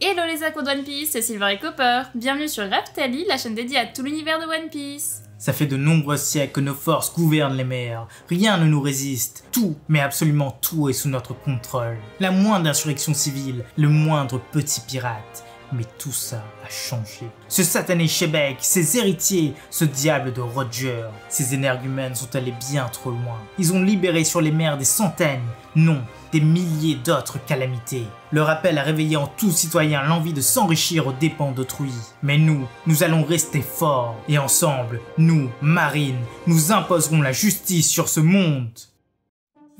Hello les accros de One Piece, c'est Silver et Copper. Bienvenue sur Raftali, la chaîne dédiée à tout l'univers de One Piece. Ça fait de nombreux siècles que nos forces gouvernent les mers. Rien ne nous résiste. Tout, mais absolument tout est sous notre contrôle. La moindre insurrection civile, le moindre petit pirate. Mais tout ça a changé. Ce satané Shebeck, ses héritiers, ce diable de Roger, ces énergumènes sont allés bien trop loin. Ils ont libéré sur les mers des centaines, non, des milliers d'autres calamités. Leur appel a réveillé en tout citoyen l'envie de s'enrichir aux dépens d'autrui. Mais nous allons rester forts. Et ensemble, nous, Marine, nous imposerons la justice sur ce monde.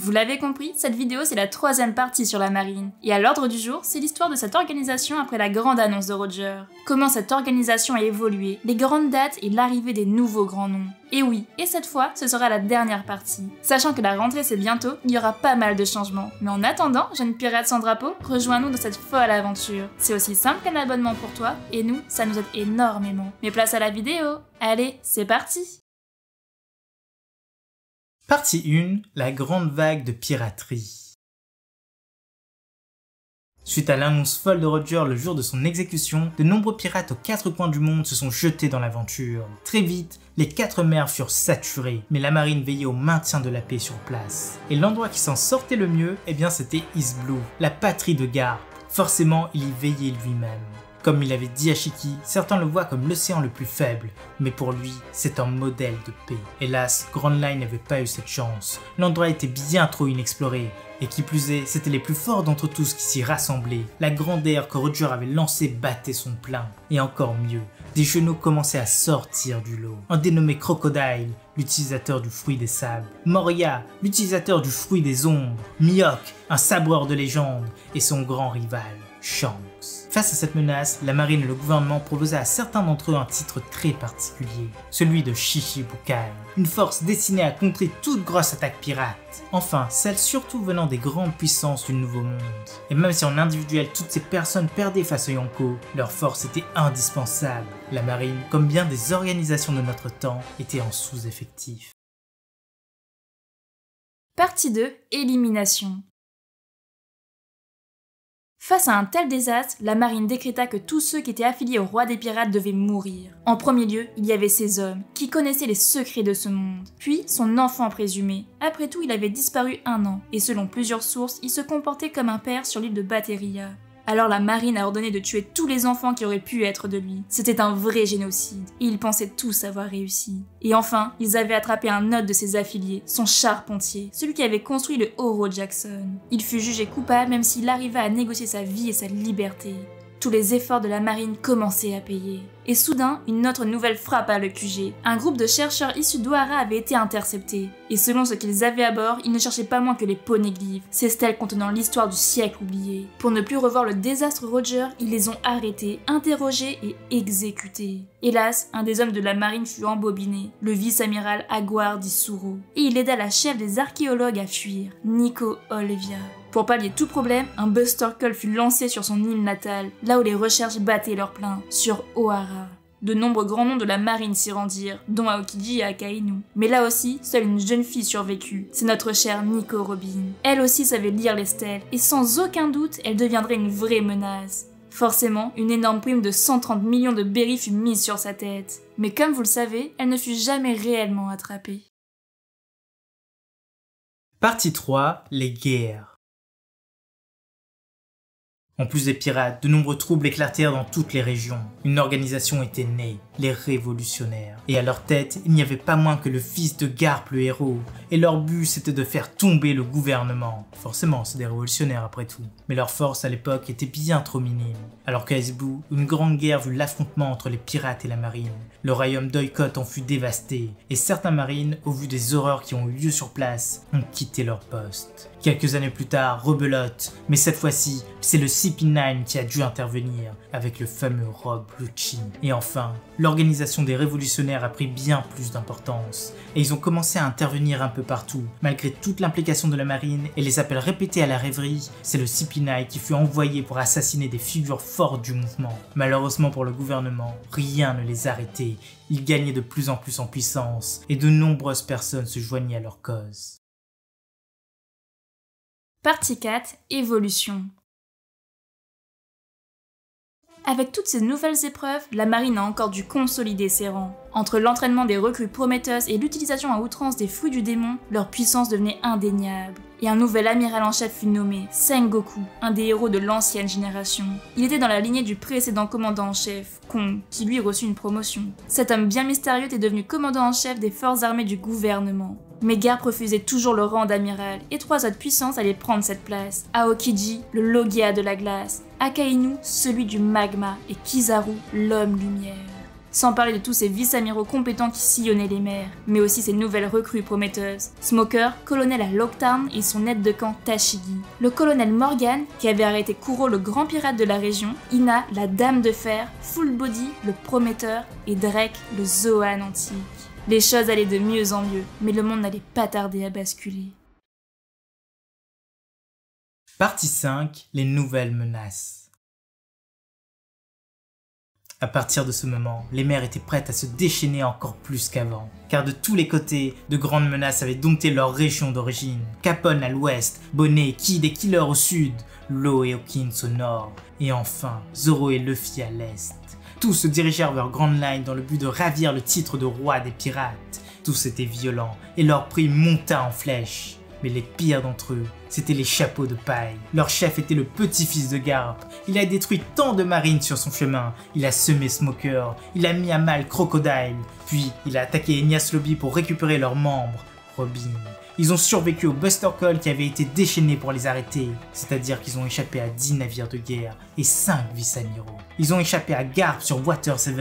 Vous l'avez compris, cette vidéo c'est la troisième partie sur la marine. Et à l'ordre du jour, c'est l'histoire de cette organisation après la grande annonce de Roger. Comment cette organisation a évolué, les grandes dates et l'arrivée des nouveaux grands noms. Et oui, et cette fois, ce sera la dernière partie. Sachant que la rentrée c'est bientôt, il y aura pas mal de changements. Mais en attendant, jeune pirate sans drapeau, rejoins-nous dans cette folle aventure. C'est aussi simple qu'un abonnement pour toi, et nous, ça nous aide énormément. Mais place à la vidéo. Allez, c'est parti! Partie 1, la grande vague de piraterie. Suite à l'annonce folle de Roger le jour de son exécution, de nombreux pirates aux quatre coins du monde se sont jetés dans l'aventure. Très vite, les quatre mers furent saturées, mais la marine veillait au maintien de la paix sur place. Et l'endroit qui s'en sortait le mieux, eh bien c'était East Blue, la patrie de Garp. Forcément, il y veillait lui-même. Comme il avait dit à Shiki, certains le voient comme l'océan le plus faible, mais pour lui, c'est un modèle de paix. Hélas, Grand Line n'avait pas eu cette chance. L'endroit était bien trop inexploré, et qui plus est, c'étaient les plus forts d'entre tous qui s'y rassemblaient. La grande ère que Roger avait lancée battait son plein. Et encore mieux, des genoux commençaient à sortir du lot. Un dénommé Crocodile, l'utilisateur du fruit des sables, Moria, l'utilisateur du fruit des ombres, Mihawk, un sabreur de légende, et son grand rival, Shanks. Face à cette menace, la marine et le gouvernement proposaient à certains d'entre eux un titre très particulier, celui de Shichibukai, une force destinée à contrer toute grosse attaque pirate, enfin celle surtout venant des grandes puissances du Nouveau Monde. Et même si en individuel toutes ces personnes perdaient face aux Yonko, leur force était indispensable. La marine, comme bien des organisations de notre temps, était en sous-effectif. Partie 2, élimination. Face à un tel désastre, la marine décréta que tous ceux qui étaient affiliés au roi des pirates devaient mourir. En premier lieu, il y avait ces hommes, qui connaissaient les secrets de ce monde. Puis, son enfant présumé. Après tout, il avait disparu 1 an, et selon plusieurs sources, il se comportait comme un père sur l'île de Bateria. Alors la marine a ordonné de tuer tous les enfants qui auraient pu être de lui. C'était un vrai génocide, et ils pensaient tous avoir réussi. Et enfin, ils avaient attrapé un autre de ses affiliés, son charpentier, celui qui avait construit le Oro Jackson. Il fut jugé coupable même s'il arriva à négocier sa vie et sa liberté. Tous les efforts de la marine commençaient à payer. Et soudain, une autre nouvelle frappa le QG. Un groupe de chercheurs issus d'Ohara avait été intercepté. Et selon ce qu'ils avaient à bord, ils ne cherchaient pas moins que les poneglyphes, ces stèles contenant l'histoire du siècle oublié. Pour ne plus revoir le désastre Roger, ils les ont arrêtés, interrogés et exécutés. Hélas, un des hommes de la marine fut embobiné, le vice-amiral Aguar d'Isuro. Et il aida la chef des archéologues à fuir, Nico Olivia. Pour pallier tout problème, un Buster Call fut lancé sur son île natale, là où les recherches battaient leur plein, sur Ohara. De nombreux grands noms de la marine s'y rendirent, dont Aokiji et Akainu. Mais là aussi, seule une jeune fille survécut, c'est notre chère Nico Robin. Elle aussi savait lire les stèles, et sans aucun doute, elle deviendrait une vraie menace. Forcément, une énorme prime de 130 millions de berries fut mise sur sa tête. Mais comme vous le savez, elle ne fut jamais réellement attrapée. Partie 3, les guerres. En plus des pirates, de nombreux troubles éclatèrent dans toutes les régions. Une organisation était née, les révolutionnaires. Et à leur tête, il n'y avait pas moins que le fils de Garp le héros. Et leur but, c'était de faire tomber le gouvernement. Forcément, c'est des révolutionnaires après tout. Mais leur force à l'époque était bien trop minime. Alors qu'à East Blue, une grande guerre vit l'affrontement entre les pirates et la marine. Le royaume d'Oikot en fut dévasté. Et certains marines, au vu des horreurs qui ont eu lieu sur place, ont quitté leur poste. Quelques années plus tard, rebelote, mais cette fois-ci, c'est le CP9 qui a dû intervenir avec le fameux Rogue Lucci. Et enfin, l'organisation des révolutionnaires a pris bien plus d'importance, et ils ont commencé à intervenir un peu partout. Malgré toute l'implication de la marine et les appels répétés à la rêverie, c'est le CP9 qui fut envoyé pour assassiner des figures fortes du mouvement. Malheureusement pour le gouvernement, rien ne les arrêtait, ils gagnaient de plus en plus en puissance, et de nombreuses personnes se joignaient à leur cause. Partie 4, évolution. Avec toutes ces nouvelles épreuves, la marine a encore dû consolider ses rangs. Entre l'entraînement des recrues prometteuses et l'utilisation à outrance des fruits du démon, leur puissance devenait indéniable. Et un nouvel amiral en chef fut nommé, Sengoku, un des héros de l'ancienne génération. Il était dans la lignée du précédent commandant en chef, Kong, qui lui reçut une promotion. Cet homme bien mystérieux était devenu commandant en chef des forces armées du gouvernement. Mais Garp refusait toujours le rang d'amiral, et 3 autres puissances allaient prendre cette place. Aokiji, le Logia de la glace, Akainu, celui du magma, et Kizaru, l'homme lumière. Sans parler de tous ces vice-amiraux compétents qui sillonnaient les mers, mais aussi ces nouvelles recrues prometteuses. Smoker, colonel à Locktown, et son aide de camp Tashigi. Le colonel Morgan, qui avait arrêté Kuro, le grand pirate de la région, Ina, la dame de fer, Full Body, le prometteur, et Drake, le Zoan antique. Les choses allaient de mieux en mieux, mais le monde n'allait pas tarder à basculer. Partie 5, les nouvelles menaces. À partir de ce moment, les mers étaient prêtes à se déchaîner encore plus qu'avant. Car de tous les côtés, de grandes menaces avaient dompté leur région d'origine. Capone à l'ouest, Bonnet, Kid et Killer au sud, Law et Hawkins au nord, et enfin Zoro et Luffy à l'est. Tous se dirigèrent vers Grand Line dans le but de ravir le titre de roi des pirates. Tous étaient violents et leur prix monta en flèche. Mais les pires d'entre eux, c'étaient les chapeaux de paille. Leur chef était le petit-fils de Garp. Il a détruit tant de marines sur son chemin. Il a semé Smoker, il a mis à mal Crocodile. Puis il a attaqué Enias Lobby pour récupérer leurs membres, Robin. Ils ont survécu au Buster Call qui avait été déchaîné pour les arrêter. C'est-à-dire qu'ils ont échappé à 10 navires de guerre et 5 vice-amiraux. Ils ont échappé à Garp sur Water 7,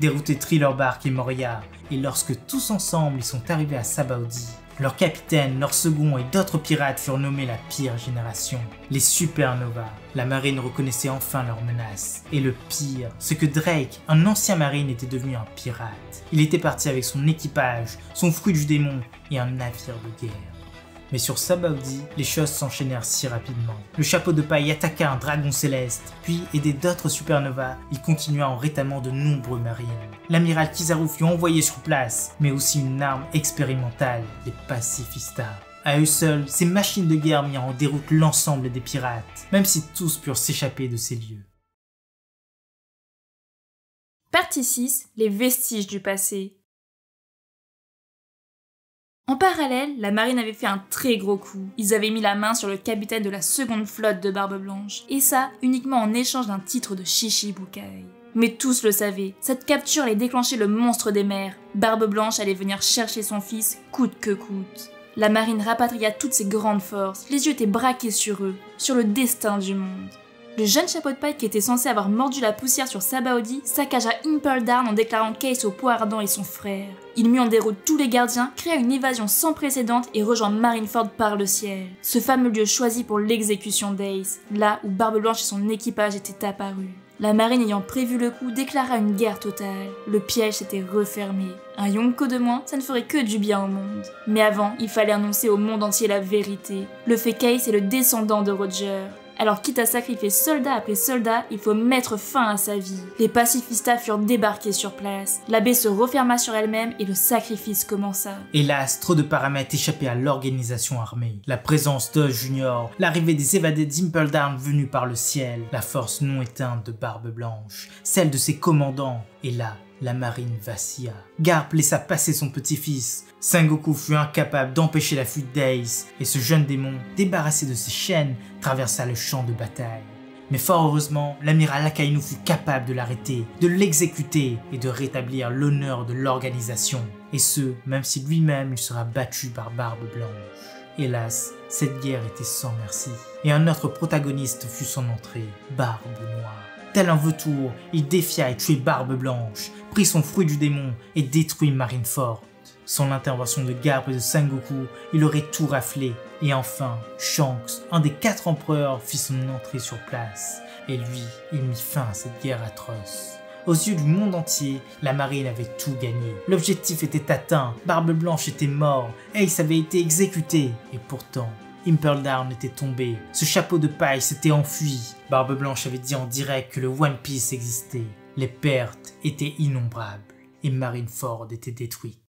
dérouté Thriller Bark et Moria. Et lorsque tous ensemble ils sont arrivés à Sabaody, leur capitaine, leur second et d'autres pirates furent nommés la pire génération, les Supernovas. La marine reconnaissait enfin leurs menaces. Et le pire, c'est que Drake, un ancien marine, était devenu un pirate. Il était parti avec son équipage, son fruit du démon et un navire de guerre. Mais sur Sabaody, les choses s'enchaînèrent si rapidement. Le chapeau de paille attaqua un dragon céleste, puis, aidé d'autres supernovas, il continua en rétamant de nombreux marines. L'amiral Kizaru fut envoyé sur place, mais aussi une arme expérimentale, les pacifistas. À eux seuls, ces machines de guerre mirent en déroute l'ensemble des pirates, même si tous purent s'échapper de ces lieux. Partie 6, les vestiges du passé. En parallèle, la marine avait fait un très gros coup. Ils avaient mis la main sur le capitaine de la seconde flotte de Barbe Blanche, et ça uniquement en échange d'un titre de Shichibukai. Mais tous le savaient, cette capture allait déclencher le monstre des mers. Barbe Blanche allait venir chercher son fils, coûte que coûte. La marine rapatria toutes ses grandes forces, les yeux étaient braqués sur eux, sur le destin du monde. Le jeune chapeau de paille qui était censé avoir mordu la poussière sur Sabaody saccagea Impel Down en déclarant Case au poids ardent et son frère. Il mit en déroute tous les gardiens, créa une évasion sans précédent et rejoint Marineford par le ciel. Ce fameux lieu choisi pour l'exécution d'Ace, là où Barbe Blanche et son équipage étaient apparus. La marine ayant prévu le coup déclara une guerre totale. Le piège s'était refermé. Un Yonko de moins, ça ne ferait que du bien au monde. Mais avant, il fallait annoncer au monde entier la vérité. Le fait qu'Ace est le descendant de Roger. Alors quitte à sacrifier soldat après soldat, il faut mettre fin à sa vie. Les pacifistas furent débarqués sur place. La baie se referma sur elle-même et le sacrifice commença. Hélas, trop de paramètres échappaient à l'organisation armée. La présence d'Oz Junior, l'arrivée des évadés d'Impel Down venus par le ciel, la force non éteinte de Barbe Blanche, celle de ses commandants, et là, la marine vacilla. Garp laissa passer son petit-fils. Sengoku fut incapable d'empêcher la fuite d'Ace, et ce jeune démon, débarrassé de ses chaînes, traversa le champ de bataille. Mais fort heureusement, l'amiral Akainu fut capable de l'arrêter, de l'exécuter et de rétablir l'honneur de l'organisation. Et ce, même si lui-même il sera battu par Barbe Blanche. Hélas, cette guerre était sans merci. Et un autre protagoniste fut son entrée, Barbe Noire. Tel un vautour, il défia et tuait Barbe Blanche, prit son fruit du démon et détruit Marineford. Sans l'intervention de Garp et de Sengoku, il aurait tout raflé. Et enfin, Shanks, un des 4 empereurs, fit son entrée sur place. Et lui, il mit fin à cette guerre atroce. Aux yeux du monde entier, la marine avait tout gagné. L'objectif était atteint, Barbe Blanche était mort, Ace avait été exécuté. Et pourtant, Impel Down était tombé, ce chapeau de paille s'était enfui. Barbe Blanche avait dit en direct que le One Piece existait. Les pertes étaient innombrables et Marineford était détruite.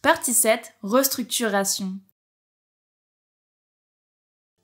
Partie 7, restructuration.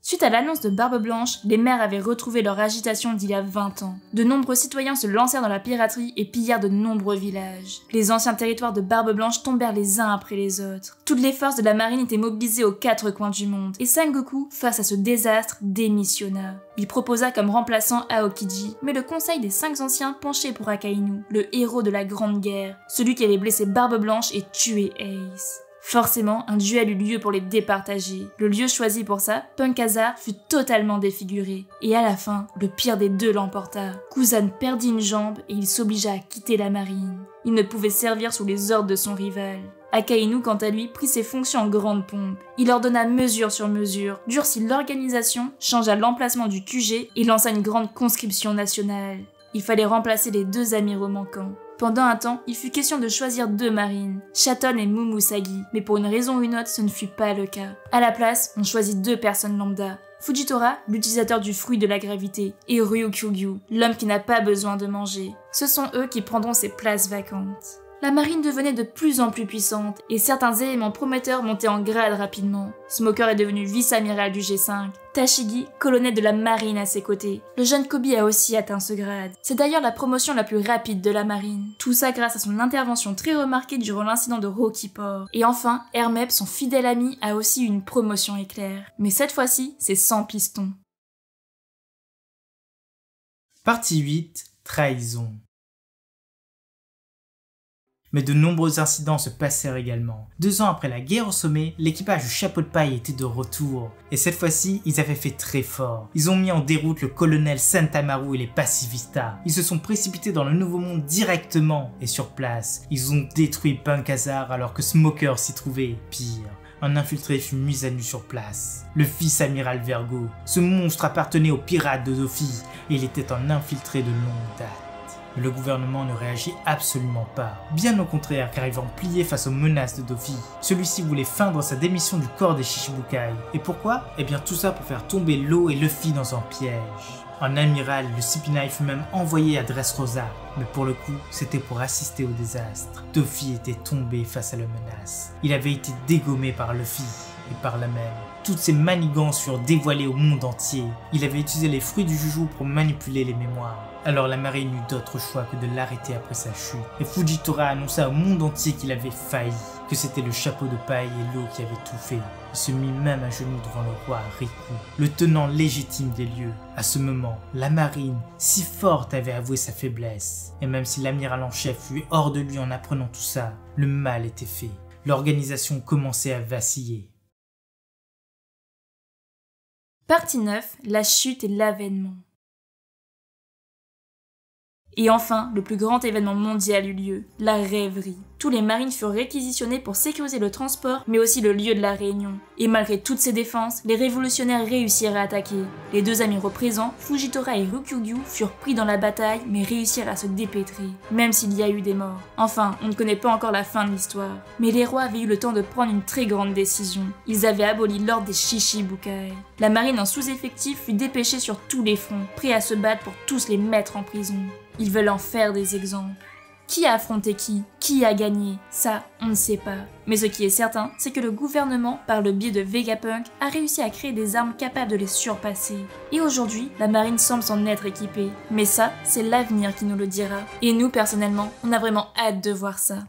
Suite à l'annonce de Barbe Blanche, les mers avaient retrouvé leur agitation d'il y a 20 ans. De nombreux citoyens se lancèrent dans la piraterie et pillèrent de nombreux villages. Les anciens territoires de Barbe Blanche tombèrent les uns après les autres. Toutes les forces de la marine étaient mobilisées aux 4 coins du monde, et Sengoku, face à ce désastre, démissionna. Il proposa comme remplaçant Aokiji, mais le conseil des 5 anciens penchait pour Akainu, le héros de la Grande Guerre, celui qui avait blessé Barbe Blanche et tué Ace. Forcément, un duel eut lieu pour les départager. Le lieu choisi pour ça, Punk Hazard, fut totalement défiguré. Et à la fin, le pire des deux l'emporta. Kuzan perdit une jambe et il s'obligea à quitter la marine. Il ne pouvait servir sous les ordres de son rival. Akainu, quant à lui, prit ses fonctions en grande pompe. Il ordonna mesure sur mesure, durcit l'organisation, changea l'emplacement du QG et lança une grande conscription nationale. Il fallait remplacer les 2 amiraux manquants. Pendant un temps, il fut question de choisir 2 marines, Shaton et Mumusagi, mais pour une raison ou une autre, ce ne fut pas le cas. À la place, on choisit 2 personnes lambda. Fujitora, l'utilisateur du fruit de la gravité, et Ryukyugyu, l'homme qui n'a pas besoin de manger. Ce sont eux qui prendront ces places vacantes. La marine devenait de plus en plus puissante, et certains éléments prometteurs montaient en grade rapidement. Smoker est devenu vice-amiral du G5, Tashigi, colonel de la marine à ses côtés. Le jeune Koby a aussi atteint ce grade. C'est d'ailleurs la promotion la plus rapide de la marine. Tout ça grâce à son intervention très remarquée durant l'incident de Rocky Port. Et enfin, Hermep, son fidèle ami, a aussi eu une promotion éclair. Mais cette fois-ci, c'est sans piston. Partie 8. Trahison. Mais de nombreux incidents se passèrent également. 2 ans après la guerre au sommet, l'équipage du Chapeau de Paille était de retour. Et cette fois-ci, ils avaient fait très fort. Ils ont mis en déroute le colonel Sentamaru et les pacifistas. Ils se sont précipités dans le Nouveau Monde directement. Et sur place, ils ont détruit Punk Hazard alors que Smoker s'y trouvait. Pire, un infiltré fut mis à nu sur place. Le vice-amiral Vergo. Ce monstre appartenait aux pirates de Dofi et il était un infiltré de longue date. Mais le gouvernement ne réagit absolument pas. Bien au contraire, car il va en plier face aux menaces de Dofi. Celui-ci voulait feindre sa démission du corps des Shichibukai. Et pourquoi? Eh bien tout ça pour faire tomber Law et Luffy dans un piège. Un amiral, le Cipinai, fut même envoyé à Dressrosa. Mais pour le coup, c'était pour assister au désastre. Dofi était tombé face à la menace. Il avait été dégommé par Luffy. Et par là même, toutes ses manigances furent dévoilées au monde entier. Il avait utilisé les fruits du Juju pour manipuler les mémoires. Alors la marine n'eut d'autre choix que de l'arrêter après sa chute. Et Fujitora annonça au monde entier qu'il avait failli, que c'était le Chapeau de Paille et Law qui avaient tout fait. Il se mit même à genoux devant le roi Riku, le tenant légitime des lieux. À ce moment, la marine, si forte, avait avoué sa faiblesse. Et même si l'amiral en chef fut hors de lui en apprenant tout ça, le mal était fait. L'organisation commençait à vaciller. Partie 9, la chute et l'avènement. Et enfin, le plus grand événement mondial eut lieu, la rêverie. Tous les marines furent réquisitionnés pour sécuriser le transport, mais aussi le lieu de la réunion. Et malgré toutes ces défenses, les révolutionnaires réussirent à attaquer. Les 2 amiraux présents, Fujitora et Ryukyugyu, furent pris dans la bataille, mais réussirent à se dépêtrer, même s'il y a eu des morts. Enfin, on ne connaît pas encore la fin de l'histoire. Mais les rois avaient eu le temps de prendre une très grande décision. Ils avaient aboli l'ordre des Shichibukai. La marine en sous-effectif fut dépêchée sur tous les fronts, prêts à se battre pour tous les mettre en prison. Ils veulent en faire des exemples. Qui a affronté qui? Qui a gagné? Ça, on ne sait pas. Mais ce qui est certain, c'est que le gouvernement, par le biais de Vegapunk, a réussi à créer des armes capables de les surpasser. Et aujourd'hui, la marine semble s'en être équipée. Mais ça, c'est l'avenir qui nous le dira. Et nous, personnellement, on a vraiment hâte de voir ça.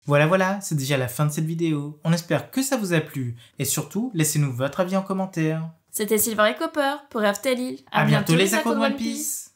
Voilà, c'est déjà la fin de cette vidéo. On espère que ça vous a plu. Et surtout, laissez-nous votre avis en commentaire. C'était Silver et Copper pour After Lille. À bientôt les accros de One Piece.